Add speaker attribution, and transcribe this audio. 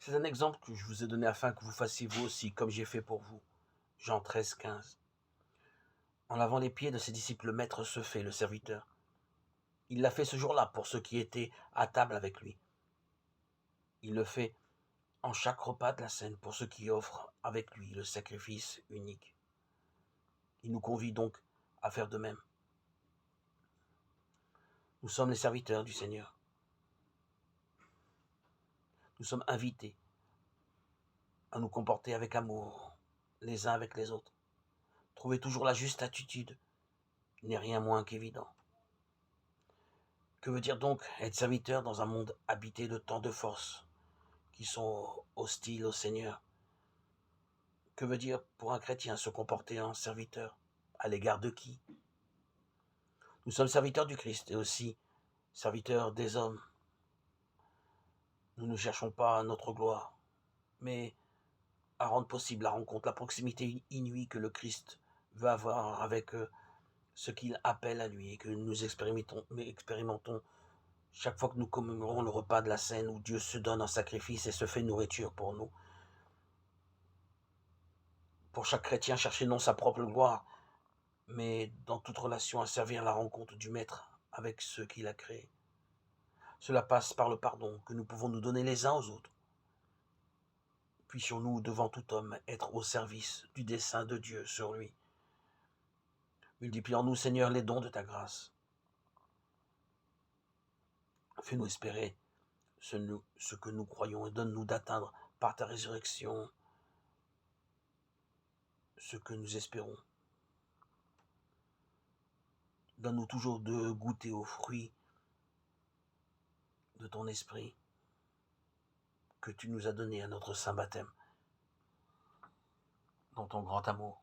Speaker 1: C'est un exemple que je vous ai donné afin que vous fassiez vous aussi, comme j'ai fait pour vous. Jean 13, 15. En lavant les pieds de ses disciples, le maître se fait le serviteur. Il l'a fait ce jour-là pour ceux qui étaient à table avec lui. Il le fait en chaque repas de la scène pour ceux qui offrent avec lui le sacrifice unique. Il nous convie donc à faire de même. Nous sommes les serviteurs du Seigneur. Nous sommes invités à nous comporter avec amour les uns avec les autres. Trouver toujours la juste attitude n'est rien moins qu'évident. Que veut dire donc être serviteur dans un monde habité de tant de forces qui sont hostiles au Seigneur? Que veut dire pour un chrétien se comporter en serviteur? À l'égard de qui? Nous sommes serviteurs du Christ et aussi serviteurs des hommes. Nous ne cherchons pas notre gloire, mais à rendre possible la rencontre, la proximité inouïe que le Christ veut avoir avec ce qu'il appelle à lui et que nous expérimentons chaque fois que nous commémorons le repas de la scène où Dieu se donne en sacrifice et se fait nourriture pour nous. Pour chaque chrétien, chercher non sa propre gloire, mais dans toute relation à servir la rencontre du Maître avec ceux qu'il a créés. Cela passe par le pardon que nous pouvons nous donner les uns aux autres. Puissions-nous, devant tout homme, être au service du dessein de Dieu sur lui. Multiplie en nous, Seigneur, les dons de ta grâce. Fais-nous espérer ce que nous croyons et donne-nous d'atteindre par ta résurrection ce que nous espérons. Donne-nous toujours de goûter aux fruits de ton esprit que tu nous as donné à notre saint baptême, dans ton grand amour.